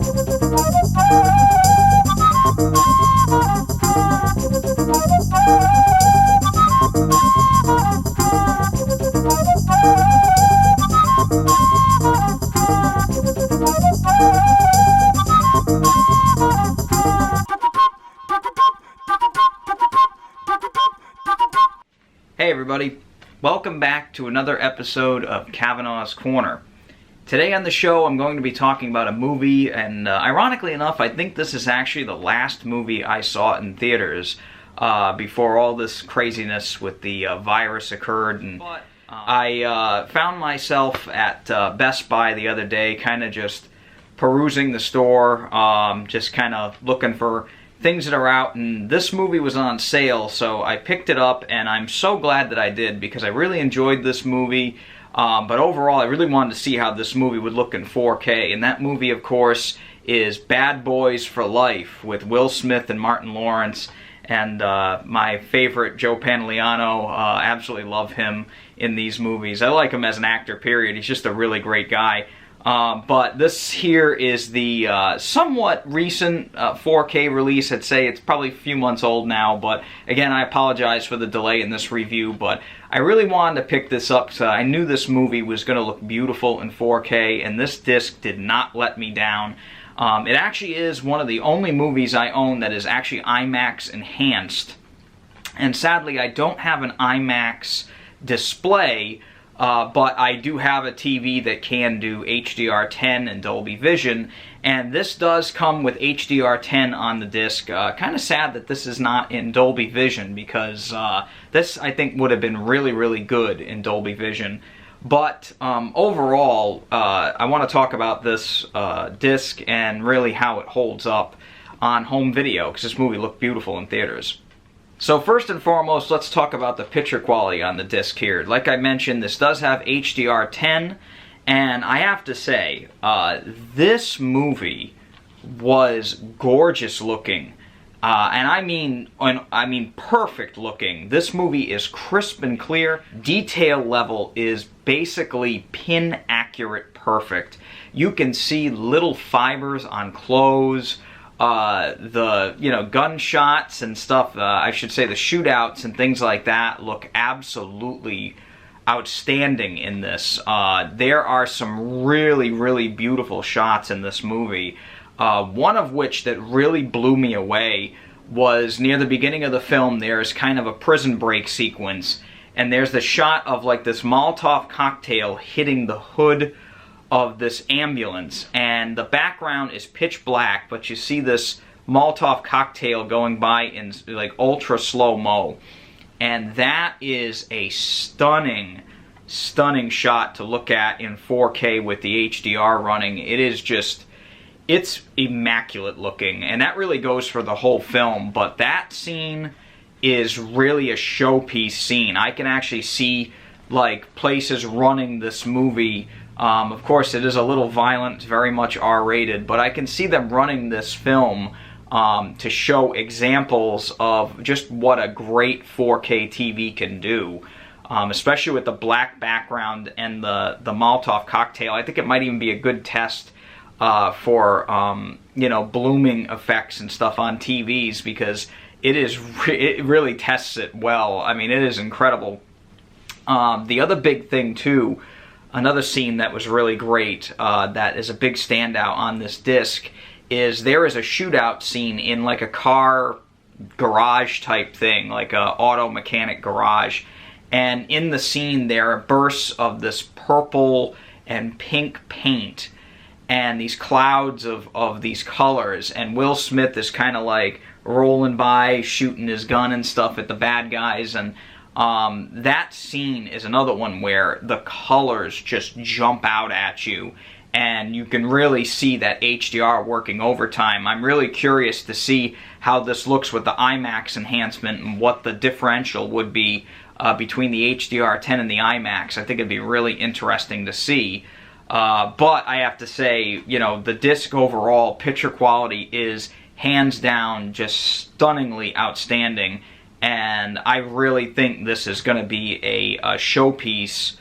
Hey everybody, welcome back to another episode of Cavanaugh's Corner. Today on the show I'm going to be talking about a movie, and ironically enough I think this is actually the last movie I saw in theaters before all this craziness with the virus occurred. And I found myself at Best Buy the other day, kind of just perusing the store, just kind of looking for things that are out, and this movie was on sale, so I picked it up, and I'm so glad that I did because I really enjoyed this movie, but overall I really wanted to see how this movie would look in 4K, and that movie of course is Bad Boys for Life with Will Smith and Martin Lawrence, and my favorite Joe Pantoliano. Absolutely love him in these movies. I like him as an actor, period. He's just a really great guy. But this here is the somewhat recent 4K release. I'd say it's probably a few months old now, but again, I apologize for the delay in this review, but I really wanted to pick this up because I knew this movie was going to look beautiful in 4K, and this disc did not let me down. It actually is one of the only movies I own that is actually IMAX enhanced, and sadly I don't have an IMAX display, but I do have a TV that can do HDR10 and Dolby Vision, and this does come with HDR10 on the disc. Kind of sad that this is not in Dolby Vision, because this I think would have been really good in Dolby Vision. But overall, I want to talk about this disc and really how it holds up on home video, because this movie looked beautiful in theaters. So first and foremost, let's talk about the picture quality on the disc here. Like I mentioned, this does have HDR10, and I have to say, this movie was gorgeous looking. And I mean perfect looking. This movie is crisp and clear. Detail level is basically pin accurate perfect. You can see little fibers on clothes. The gunshots and stuff, I should say the shootouts and things like that look absolutely outstanding in this. There are some really beautiful shots in this movie. One of which that really blew me away was near the beginning of the film. There's kind of a prison break sequence, and there's the shot of like this Molotov cocktail hitting the hood of this ambulance, and the background is pitch black, but you see this Molotov cocktail going by in like ultra slow-mo, and that is a stunning shot to look at in 4K with the HDR running. It is just, it's immaculate looking, and that really goes for the whole film, but that scene is really a showpiece scene. I can actually see like places running this movie. Of course, it is a little violent, it's very much R-rated, but I can see them running this film to show examples of just what a great 4K TV can do, especially with the black background and the Molotov cocktail. I think it might even be a good test for blooming effects and stuff on TVs, because it really tests it well. I mean, it is incredible. The other big thing too, another scene that was really great, that is a big standout on this disc, is there is a shootout scene in like a car garage type thing, like a auto mechanic garage, and in the scene there are bursts of this purple and pink paint and these clouds of these colors, and Will Smith is kind of like rolling by shooting his gun and stuff at the bad guys, and that scene is another one where the colors just jump out at you, and you can really see that HDR working overtime. I'm really curious to see how this looks with the IMAX enhancement and what the differential would be between the HDR10 and the IMAX. I think it'd be really interesting to see. But I have to say, the disc overall picture quality is hands down just stunningly outstanding. And I really think this is going to be a showpiece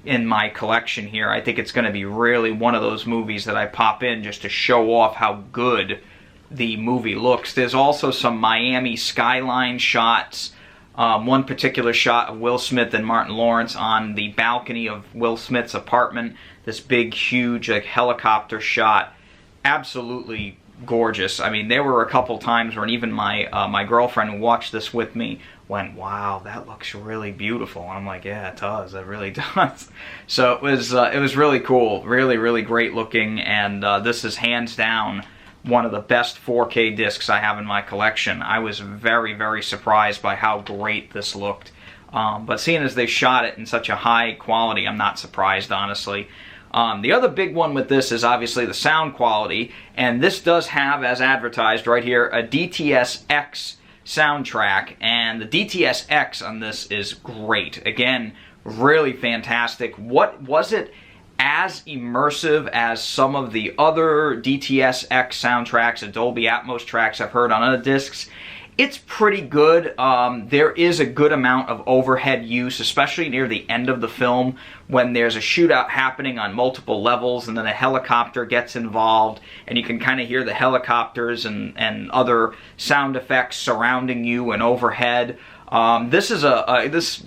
in my collection here. I think it's going to be really one of those movies that I pop in just to show off how good the movie looks. There's also some Miami skyline shots. One particular shot of Will Smith and Martin Lawrence on the balcony of Will Smith's apartment. This big, huge helicopter shot. Absolutely gorgeous. I mean, there were a couple times when even my girlfriend who watched this with me went, "Wow, that looks really beautiful." And I'm like, "Yeah, it does. It really does." So it was really cool, really, really great looking, and this is hands down one of the best 4K discs I have in my collection. I was very, very surprised by how great this looked. But seeing as they shot it in such a high quality, I'm not surprised, honestly. The other big one with this is obviously the sound quality, and this does have, as advertised right here, a DTS-X soundtrack, and the DTS-X on this is great. Again, really fantastic. What was it as immersive as some of the other DTS-X soundtracks and Dolby Atmos tracks I've heard on other discs? It's pretty good. There is a good amount of overhead use, especially near the end of the film when there's a shootout happening on multiple levels and then a helicopter gets involved and you can kind of hear the helicopters and other sound effects surrounding you and overhead. This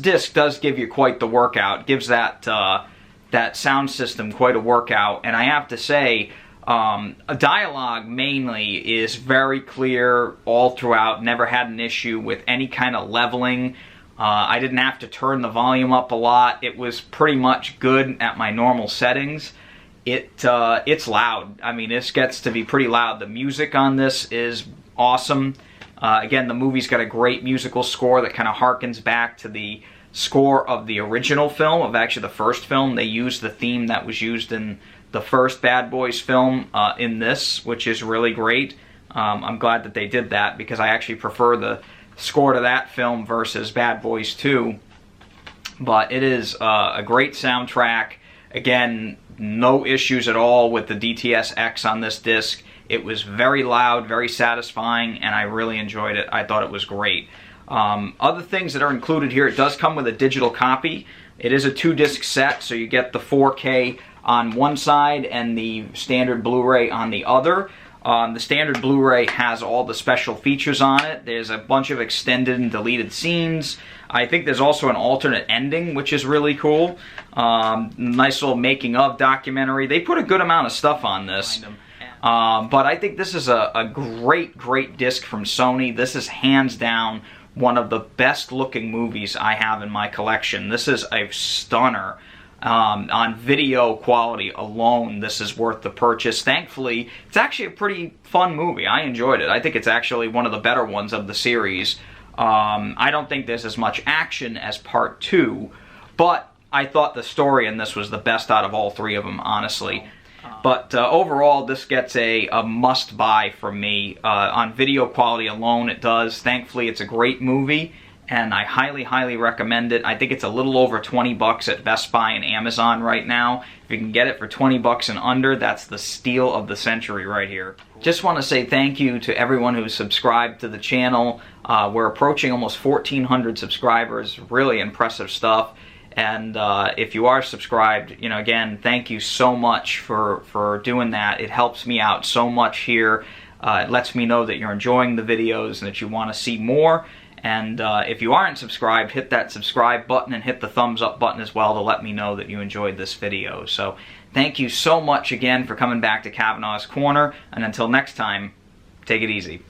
disc does give you quite the workout. Gives that sound system quite a workout, and I have to say, a dialogue mainly is very clear all throughout. Never had an issue with any kind of leveling. I didn't have to turn the volume up a lot. It was pretty much good at my normal settings. It's loud. I mean, this gets to be pretty loud. The music on this is awesome. Again, the movie's got a great musical score that kind of harkens back to the score of the original film, of actually the first film. They used the theme that was used in the first Bad Boys film in this, which is really great. I'm glad that they did that because I actually prefer the score to that film versus Bad Boys 2. But it is a great soundtrack. Again, no issues at all with the DTS-X on this disc. It was very loud, very satisfying, and I really enjoyed it. I thought it was great. Other things that are included here, it does come with a digital copy. It is a 2-disc set, so you get the 4K on one side and the standard Blu-ray on the other. The standard Blu-ray has all the special features on it. There's a bunch of extended and deleted scenes. I think there's also an alternate ending, which is really cool. Nice little making of documentary. They put a good amount of stuff on this. But I think this is a great, great disc from Sony. This is hands down one of the best looking movies I have in my collection. This is a stunner. On video quality alone, this is worth the purchase. Thankfully, it's actually a pretty fun movie. I enjoyed it. I think it's actually one of the better ones of the series. I don't think there's as much action as part 2, but I thought the story in this was the best out of all 3 of them, honestly. But overall, this gets a must-buy from me. On video quality alone, it does. Thankfully, it's a great movie, and I highly, highly recommend it. I think it's a little over 20 bucks at Best Buy and Amazon right now. If you can get it for 20 bucks and under, that's the steal of the century right here. Just want to say thank you to everyone who's subscribed to the channel. We're approaching almost 1,400 subscribers. Really impressive stuff. And if you are subscribed, you know, again, thank you so much for doing that. It helps me out so much here. It lets me know that you're enjoying the videos and that you want to see more. And if you aren't subscribed, hit that subscribe button and hit the thumbs up button as well to let me know that you enjoyed this video. So thank you so much again for coming back to Cavanaugh's Corner. And until next time, take it easy.